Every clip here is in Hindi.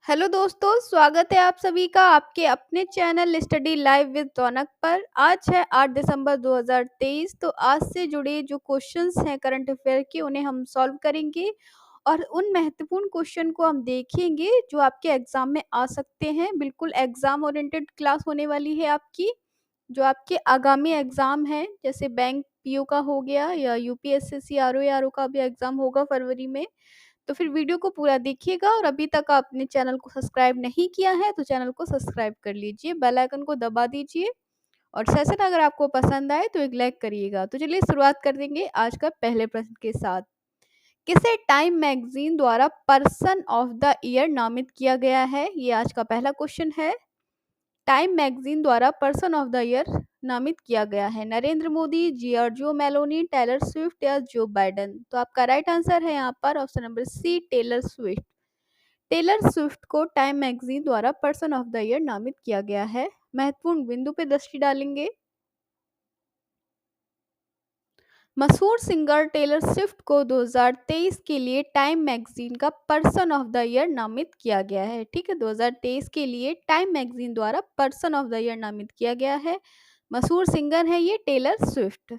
हेलो दोस्तों, स्वागत है आप सभी का आपके अपने चैनल स्टडी लाइव विद रौनक पर। आज है 8 दिसंबर 2023। तो आज से जुड़े जो क्वेश्चंस हैं करंट अफेयर के, उन्हें हम सॉल्व करेंगे और उन महत्वपूर्ण क्वेश्चन को हम देखेंगे जो आपके एग्जाम में आ सकते हैं। बिल्कुल एग्जाम ओरिएंटेड क्लास होने वाली है आपकी। जो आपके आगामी एग्जाम हैं, जैसे बैंक पीओ का हो गया या यूपीएससी आरओ का भी एग्जाम होगा फरवरी में। तो फिर वीडियो को पूरा देखिएगा और अभी तक आपने चैनल को सब्सक्राइब नहीं किया है तो चैनल को सब्सक्राइब कर लीजिए, बेल आइकन को दबा दीजिए और सेशन अगर आपको पसंद आए तो एक लाइक करिएगा। तो चलिए शुरुआत कर देंगे आज का पहले प्रश्न के साथ। किसे टाइम मैगजीन द्वारा पर्सन ऑफ द ईयर नामित किया गया है? ये आज का पहला क्वेश्चन है। टाइम मैगजीन द्वारा पर्सन ऑफ द ईयर नामित किया गया है Narendra Modi, Giorgio Meloni, Taylor Swift या जो बाइडेन। तो आपका राइट आंसर है यहाँ पर option number C, Taylor Swift. Taylor Swift को टाइम मैगजीन द्वारा पर्सन ऑफ द ईयर नामित किया गया है। महत्वपूर्ण बिंदु पे दृष्टि डालेंगे। मशहूर सिंगर टेलर स्विफ्ट को 2023 के लिए टाइम मैगजीन का पर्सन ऑफ द ईयर नामित किया गया है। ठीक है, 2023 के लिए टाइम मैगजीन द्वारा पर्सन ऑफ द ईयर नामित किया गया है। मशहूर सिंगर है ये टेलर स्विफ्ट।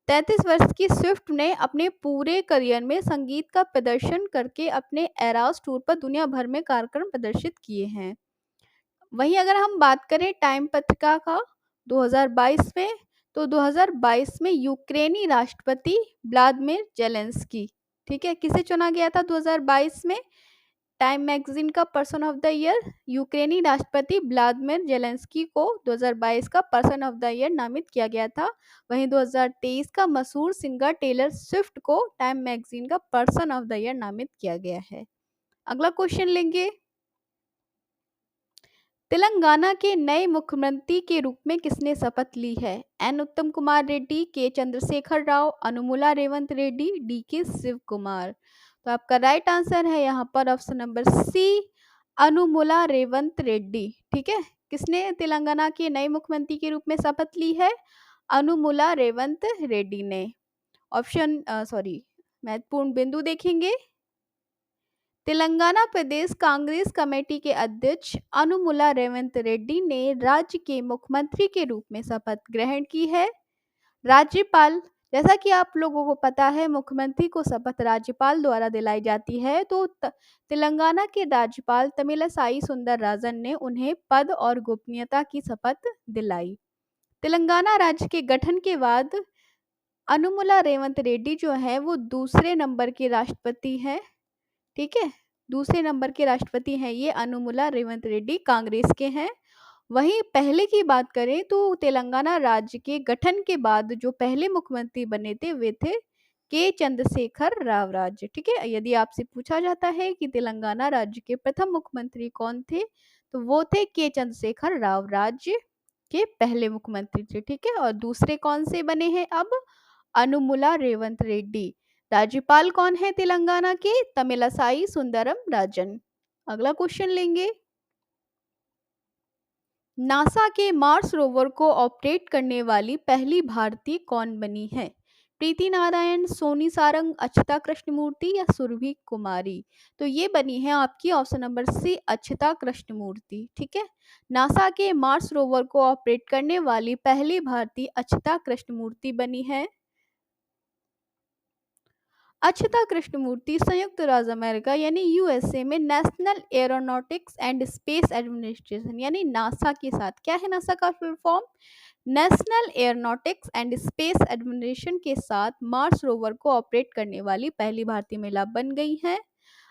33 वर्ष की स्विफ्ट ने अपने पूरे करियर में संगीत का प्रदर्शन करके अपने एरास टूर पर दुनिया भर में कार्यक्रम प्रदर्शित किए हैं। वहीं अगर हम बात करें टाइम पत्रिका का 2022 में, तो 2022 में यूक्रेनी राष्ट्रपति व्लादिमीर जेलेंस्की, ठीक है, किसे चुना गया था 2022 में टाइम मैगजीन का पर्सन ऑफ द ईयर? यूक्रेनी राष्ट्रपति व्लादिमीर जेलेंस्की को 2022 का पर्सन ऑफ द ईयर नामित किया गया था। वहीं 2023 का मशहूर सिंगर टेलर स्विफ्ट को टाइम मैगजीन का पर्सन ऑफ द ईयर नामित किया गया है। अगला क्वेश्चन लेंगे। तेलंगाना के नए मुख्यमंत्री के रूप में किसने शपथ ली है? एन उत्तम कुमार रेड्डी, के चंद्रशेखर राव, अनुमुला रेवंत रेड्डी, डी के शिव कुमार। तो आपका राइट आंसर है यहाँ पर option number C, Anumula Revanth Reddy. ठीक है, किसने तेलंगाना के नए मुख्यमंत्री के रूप में शपथ ली है? अनुमुला रेवंत रेड्डी ने। ऑप्शन महत्वपूर्ण बिंदु देखेंगे। तेलंगाना प्रदेश कांग्रेस कमेटी के अध्यक्ष अनुमुला रेवंत रेड्डी ने राज्य के मुख्यमंत्री के रूप में शपथ ग्रहण की है। राज्यपाल, जैसा कि आप लोगों को पता है, मुख्यमंत्री को शपथ राज्यपाल द्वारा दिलाई जाती है। तो तेलंगाना के राज्यपाल तमिलसाई सुंदरराजन ने उन्हें पद और गोपनीयता की शपथ दिलाई। तेलंगाना राज्य के गठन के बाद अनुमुला रेवंत रेड्डी जो है वो दूसरे नंबर के राष्ट्रपति हैं। ठीक है, दूसरे नंबर के राष्ट्रपति हैं ये अनुमुला रेवंत रेड्डी, कांग्रेस के हैं। वहीं पहले की बात करें तो तेलंगाना राज्य के गठन के बाद जो पहले मुख्यमंत्री बने थे वे थे के चंद्रशेखर राव राज्य। ठीक है, यदि आपसे पूछा जाता है कि तेलंगाना राज्य के प्रथम मुख्यमंत्री कौन थे, तो वो थे के चंद्रशेखर राव राज्य के पहले मुख्यमंत्री थे। ठीक है, और दूसरे कौन से बने हैं अब? अनुमुला रेवंत रेड्डी। राज्यपाल कौन है तेलंगाना के? तमिलसाई सुंदरम राजन। अगला क्वेश्चन लेंगे। नासा के मार्स रोवर को ऑपरेट करने वाली पहली भारतीय कौन बनी है? प्रीति नारायण, सोनी सारंग, अक्षता कृष्णमूर्ति या सुरभि कुमारी। तो ये बनी है आपकी ऑप्शन नंबर सी, अक्षता कृष्णमूर्ति। ठीक है, नासा के मार्स रोवर को ऑपरेट करने वाली पहली भारतीय अक्षता कृष्णमूर्ति बनी है। अक्षता कृष्णमूर्ति संयुक्त राज्य अमेरिका यानी यूएसए में national aeronautics and space administration यानी नासा के साथ, क्या है नासा का full form? National aeronautics and space administration के साथ मार्स रोवर को ऑपरेट करने वाली पहली भारतीय महिला बन गई हैं।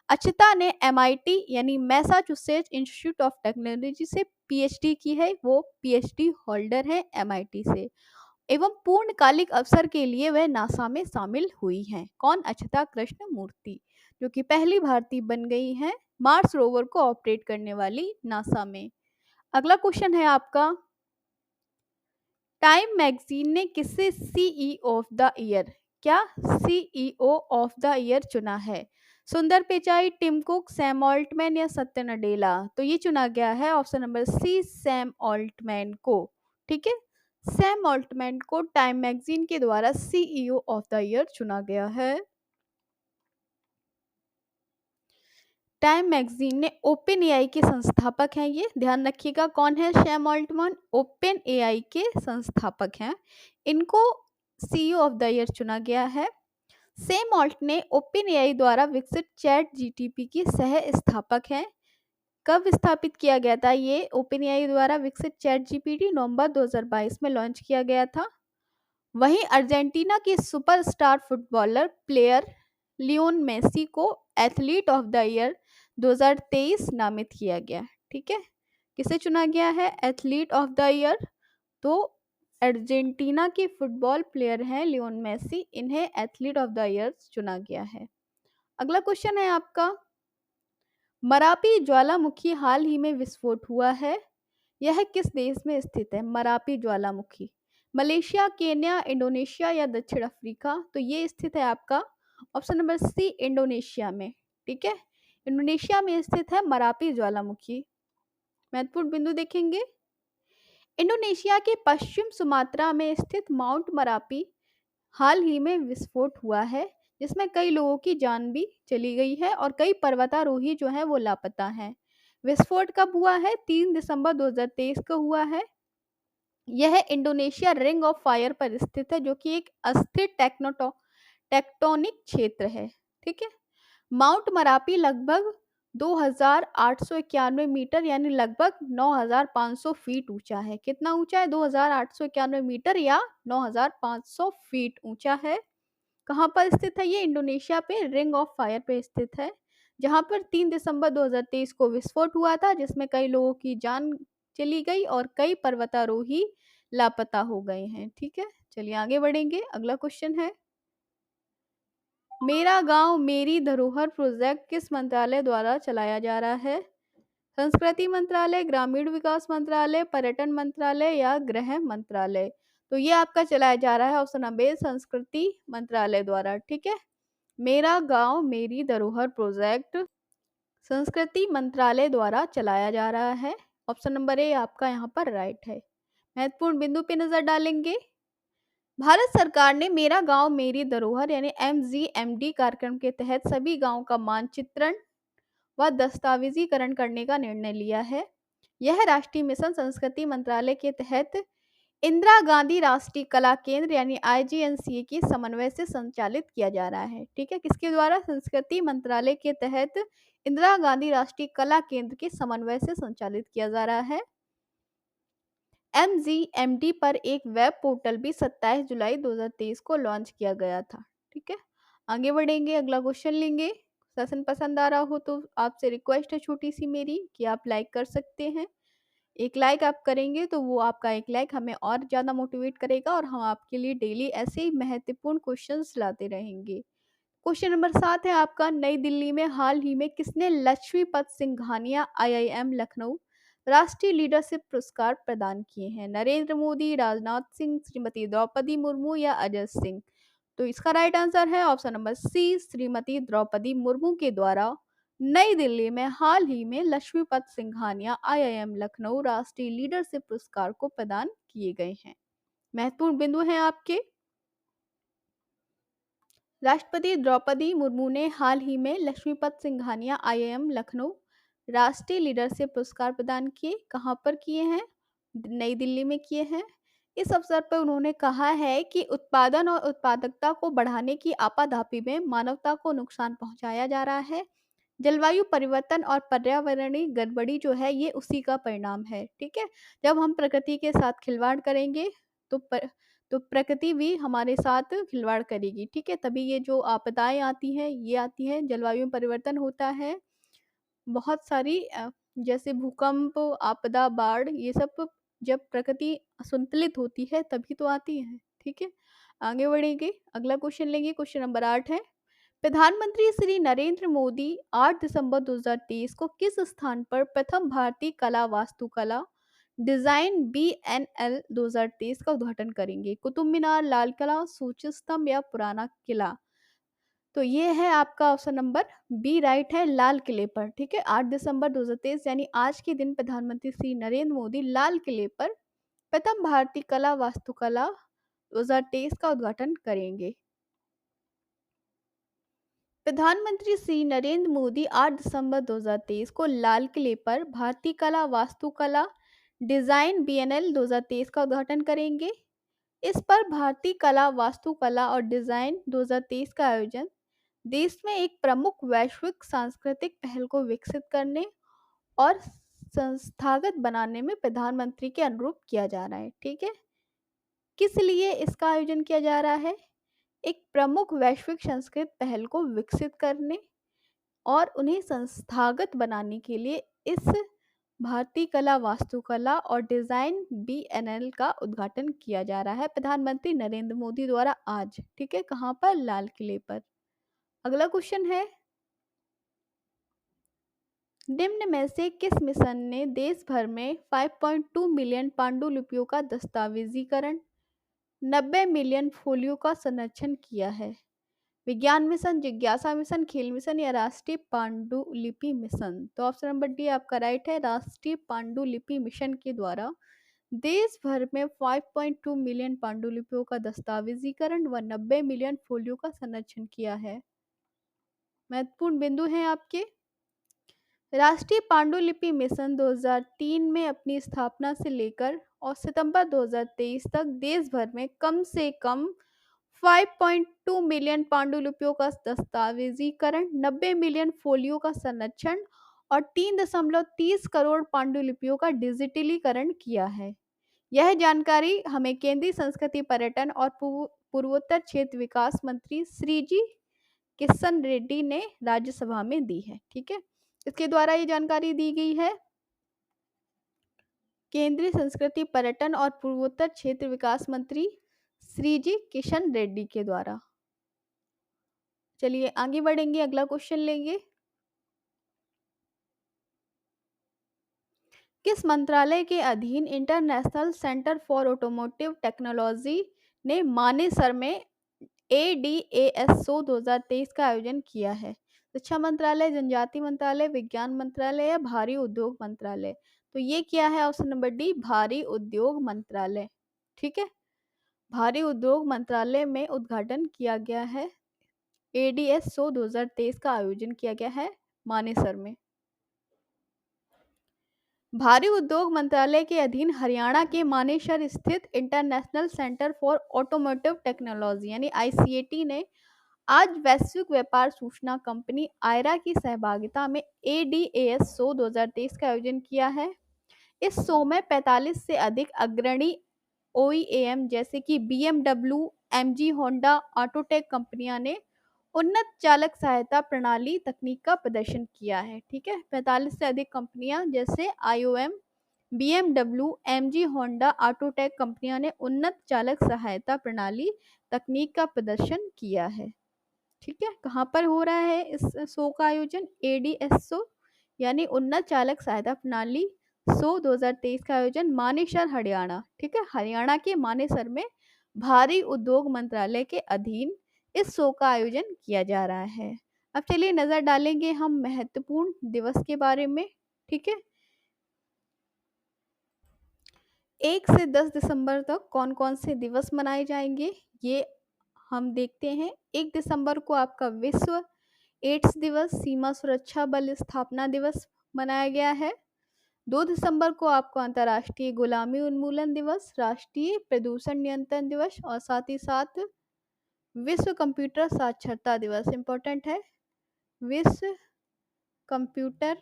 अक्षता ने एमआईटी यानी मैसाचुसेट्स इंस्टीट्यूट ऑफ टेक्नोलॉजी से पीएचडी की है। वो पीएचडी होल्डर है एमआईटी से, एवं पूर्णकालिक अवसर के लिए वह नासा में शामिल हुई हैं। कौन? अक्षता कृष्णमूर्ति, जो कि पहली भारतीय बन गई हैं मार्स रोवर को ऑपरेट करने वाली नासा में। अगला क्वेश्चन है आपका। टाइम मैगजीन ने किसे सीईओ ऑफ द ईयर, क्या सीईओ ऑफ द ईयर चुना है? Sundar Pichai, Tim Cook, Sam Altman या सत्य नडेला। तो ये चुना गया है option number C, Sam Altman को। ठीक है, सैम ऑल्टमैन को टाइम मैगजीन के द्वारा सीईओ ऑफ द ईयर चुना गया है। टाइम मैगजीन ने ओपन एआई के संस्थापक हैं, ये ध्यान रखिएगा कौन है, सैम ऑल्टमैन ओपन एआई के संस्थापक हैं। इनको सीईओ ऑफ द ईयर चुना गया है। सैम ऑल्ट ने ओपन एआई द्वारा विकसित चैट जीटीपी की सह स्थापक हैं। कब स्थापित किया गया था ये ओपन एआई द्वारा विकसित चैट जीपीटी? नवंबर 2022 में लॉन्च किया गया था। वहीं अर्जेंटीना की superstar footballer player Lionel Messi को एथलीट ऑफ द ईयर 2023 नामित किया गया। ठीक है, किसे चुना गया है एथलीट ऑफ द ईयर? तो अर्जेंटीना के फुटबॉल प्लेयर हैं लियोन मेसी, इन्हें एथलीट ऑफ द ईयर चुना गया है। अगला क्वेश्चन है आपका, मरापी ज्वालामुखी हाल ही में विस्फोट हुआ है, यह किस देश में स्थित है? मरापी ज्वालामुखी मलेशिया, केन्या, इंडोनेशिया या दक्षिण अफ्रीका? तो ये स्थित है आपका ऑप्शन नंबर सी, इंडोनेशिया में। ठीक है, इंडोनेशिया में स्थित है मरापी ज्वालामुखी। महत्वपूर्ण बिंदु देखेंगे, इंडोनेशिया के पश्चिम सुमात्रा में स्थित माउंट मरापी हाल ही में विस्फोट हुआ है, जिसमें कई लोगों की जान भी चली गई है और कई पर्वतारोही जो है वो लापता हैं। विस्फोट कब हुआ है? 3 दिसंबर 2023 को हुआ है। यह इंडोनेशिया रिंग ऑफ फायर पर स्थित है, जो कि एक अस्थिर टेक्टोनिक क्षेत्र है। ठीक है, माउंट मरापी लगभग 2891 मीटर यानी लगभग 9500 फीट ऊंचा है। कितना ऊंचा है? 2891 मीटर या 9500 फीट ऊंचा है। कहाँ पर स्थित है ये? इंडोनेशिया पे रिंग ऑफ फायर पे स्थित है, जहां पर 3 दिसंबर 2023 को विस्फोट हुआ था, जिसमें कई लोगों की जान चली गई और कई पर्वतारोही लापता हो गए हैं। ठीक है, चलिए आगे बढ़ेंगे। अगला क्वेश्चन है, मेरा गांव मेरी धरोहर प्रोजेक्ट किस मंत्रालय द्वारा चलाया जा रहा है? संस्कृति मंत्रालय, ग्रामीण विकास मंत्रालय, पर्यटन मंत्रालय या गृह मंत्रालय? तो ये आपका चलाया जा रहा है ऑप्शन नंबर संस्कृति मंत्रालय द्वारा। ठीक है, मेरा गांव मेरी धरोहर प्रोजेक्ट संस्कृति मंत्रालय द्वारा चलाया जा रहा है। ऑप्शन नंबर ए आपका यहाँ पर राइट है। महत्वपूर्ण बिंदु पे नजर डालेंगे, भारत सरकार ने मेरा गांव मेरी धरोहर यानी MGMD कार्यक्रम के तहत सभी गांवों का मानचित्रण व दस्तावेजीकरण करने का निर्णय लिया है। यह राष्ट्रीय मिशन संस्कृति मंत्रालय के तहत इंदिरा गांधी राष्ट्रीय कला केंद्र यानी IGNCA की समन्वय से संचालित किया जा रहा है। ठीक है, किसके द्वारा? संस्कृति मंत्रालय के तहत इंदिरा गांधी राष्ट्रीय कला केंद्र के समन्वय से संचालित किया जा रहा है। MGMD पर एक वेब पोर्टल भी 27 जुलाई 2023 को लॉन्च किया गया था। ठीक है, आगे बढ़ेंगे, अगला क्वेश्चन लेंगे। सेशन पसंद आ रहा हो तो आपसे रिक्वेस्ट है छोटी सी मेरी कि आप लाइक कर सकते हैं। एक लाइक आप करेंगे तो वो आपका एक लाइक हमें और ज़्यादा मोटिवेट करेगा और हम आपके लिए डेली ऐसे ही महत्वपूर्ण क्वेश्चंस लाते रहेंगे। क्वेश्चन नंबर 7 है आपका, नई दिल्ली में हाल ही में किसने लक्ष्मीपत सिंघानिया IIM लखनऊ राष्ट्रीय लीडरशिप पुरस्कार प्रदान किए हैं? नरेंद्र मोदी, राजनाथ सिंह, श्रीमती द्रौपदी मुर्मू या अजय सिंह? तो इसका राइट आंसर है option number C, Shrimati Draupadi Murmu के द्वारा नई दिल्ली में हाल ही में लक्ष्मीपत सिंघानिया IIM लखनऊ राष्ट्रीय लीडरशिप पुरस्कार को प्रदान किए गए हैं। महत्वपूर्ण बिंदु हैं आपके, राष्ट्रपति द्रौपदी मुर्मू ने हाल ही में लक्ष्मीपत सिंघानिया IIM लखनऊ राष्ट्रीय लीडरशिप पुरस्कार प्रदान किए। कहाँ पर किए हैं? नई दिल्ली में किए हैं। इस अवसर पर उन्होंने कहा है कि उत्पादन और उत्पादकता को बढ़ाने की आपाधापी में मानवता को नुकसान पहुंचाया जा रहा है। जलवायु परिवर्तन और पर्यावरणीय गड़बड़ी जो है ये उसी का परिणाम है। ठीक है, जब हम प्रकृति के साथ खिलवाड़ करेंगे तो प्रकृति भी हमारे साथ खिलवाड़ करेगी। ठीक है, तभी ये जो आपदाएं आती हैं ये आती हैं, जलवायु में परिवर्तन होता है, बहुत सारी जैसे भूकंप, आपदा, बाढ़, ये सब जब प्रकृति असंतुलित होती है तभी तो आती है। ठीक है, आगे बढ़ेंगे, अगला क्वेश्चन लेंगे। क्वेश्चन नंबर 8 है, प्रधानमंत्री श्री नरेंद्र मोदी 8 दिसंबर 2023 को किस स्थान पर प्रथम भारतीय कला वास्तुकला डिजाइन BNL 2023 का उद्घाटन करेंगे? कुतुब मीनार, लाल किला, सूर्य स्तंभ या पुराना किला? तो ये है आपका ऑप्शन नंबर बी राइट है, लाल किले पर। ठीक है, 8 दिसंबर 2023 यानी आज के दिन प्रधानमंत्री श्री नरेंद्र मोदी लाल किले पर प्रथम भारतीय कला वास्तुकला 2023 का उद्घाटन करेंगे। प्रधानमंत्री श्री नरेंद्र मोदी 8 दिसंबर 2023 को लाल किले पर भारतीय कला वास्तुकला डिजाइन बीएनएल 2023 का उद्घाटन करेंगे। इस पर भारतीय कला वास्तुकला और डिजाइन 2023 का आयोजन देश में एक प्रमुख वैश्विक सांस्कृतिक पहल को विकसित करने और संस्थागत बनाने में प्रधानमंत्री के अनुरूप किया जा रहा है। ठीक है, किस लिए इसका आयोजन किया जा रहा है? एक प्रमुख वैश्विक संस्कृत पहल को विकसित करने और उन्हें संस्थागत बनाने के लिए इस भारतीय कला वास्तुकला और डिजाइन बीएनएल का उद्घाटन किया जा रहा है प्रधानमंत्री नरेंद्र मोदी द्वारा आज। ठीक है, कहां पर? लाल किले पर। अगला क्वेश्चन है, निम्न में से किस मिशन ने देश भर में 5.2 मिलियन पांडुलिपियों का दस्तावेजीकरण, 90 मिलियन फोलियो का संरक्षण किया है? विज्ञान मिशन, जिज्ञासा मिशन, खेल मिशन या राष्ट्रीय पांडुलिपि मिशन? तो ऑप्शन नंबर डी आपका राइट है। राष्ट्रीय पांडुलिपि मिशन के द्वारा देश भर में 5.2 मिलियन पांडुलिपियों का दस्तावेजीकरण व 90 मिलियन फोलियो का संरक्षण किया है। महत्वपूर्ण बिंदु हैं आपके। राष्ट्रीय पांडुलिपि मिशन 2003 में अपनी स्थापना से लेकर और सितंबर 2023 तक देश भर में कम से कम 5.2 मिलियन पांडुलिपियों का दस्तावेजीकरण, 90 मिलियन फोलियो का संरक्षण और 3.30 करोड़ पांडुलिपियों का डिजिटलीकरण किया है। यह जानकारी हमें केंद्रीय संस्कृति पर्यटन और पूर्वोत्तर क्षेत्र विकास मंत्री श्री जी किशन रेड्डी ने राज्यसभा में दी है। ठीक है, इसके द्वारा ये जानकारी दी गई है केंद्रीय संस्कृति पर्यटन और पूर्वोत्तर क्षेत्र विकास मंत्री श्री जी किशन रेड्डी के द्वारा। चलिए आगे बढ़ेंगे, अगला क्वेश्चन लेंगे। किस मंत्रालय के अधीन international centre for automotive technology ने मानेसर में ADASO 2023 का आयोजन किया है? शिक्षा मंत्रालय, जनजाति मंत्रालय, विज्ञान मंत्रालय या भारी उद्योग मंत्रालय? तो ये क्या है? ऑप्शन नंबर डी भारी उद्योग मंत्रालय। ठीक है, भारी उद्योग मंत्रालय में उद्घाटन किया गया है। ADASO 2023 का आयोजन किया गया है मानेसर में। भारी उद्योग मंत्रालय के अधीन हरियाणा के मानेसर स्थित international centre for automotive technology यानी ICAT ने आज वैश्विक व्यापार सूचना कंपनी आयरा की सहभागिता में ADASO 2023 का आयोजन किया है। इस शो में 45 से अधिक अग्रणी OEM जैसे कि BMW, MG, होंडा, ऑटोटेक कंपनियां ने उन्नत चालक सहायता प्रणाली तकनीक का प्रदर्शन किया है। ठीक है, 45 से अधिक कंपनियां जैसे IOM, BMW, MG, Honda, Autotech कंपनियां ने उन्नत चालक सहायता प्रणाली तकनीक का प्रदर्शन किया है। ठीक है, कहाँ पर हो रहा है इस शो का आयोजन? ADASO यानी उन्नत चालक सहायता प्रणाली शो 2023 का आयोजन मानेसर हरियाणा। ठीक है, हरियाणा के मानेसर में भारी उद्योग मंत्रालय के अधीन इस शो का आयोजन किया जा रहा है। अब चलिए नजर डालेंगे हम महत्वपूर्ण दिवस के बारे में। ठीक है, 1 से 10 दिसंबर तक कौन कौन से दिवस मनाए जाएंगे ये हम देखते हैं। 1 दिसंबर को आपका विश्व एड्स दिवस, सीमा सुरक्षा बल स्थापना दिवस मनाया गया है। 2 दिसंबर को आपको अंतर्राष्ट्रीय गुलामी उन्मूलन दिवस, राष्ट्रीय प्रदूषण नियंत्रण दिवस और साथ ही साथ विश्व कंप्यूटर साक्षरता दिवस इंपॉर्टेंट है। विश्व कंप्यूटर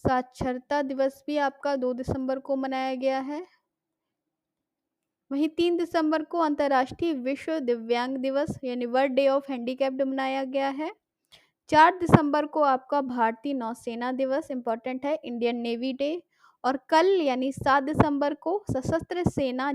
साक्षरता दिवस भी आपका 2 दिसंबर को मनाया गया है। वहीं 3 दिसंबर को अंतर्राष्ट्रीय विश्व दिव्यांग दिवस यानी वर्ल्ड डे ऑफ हैंडीकैप्ड मनाया गया है। 4 दिसंबर को आपका भारतीय नौसेना दिवस इंपॉर्टेंट है, इंडियन नेवी डे। और कल यानी 7 दिसंबर को सशस्त्र सेना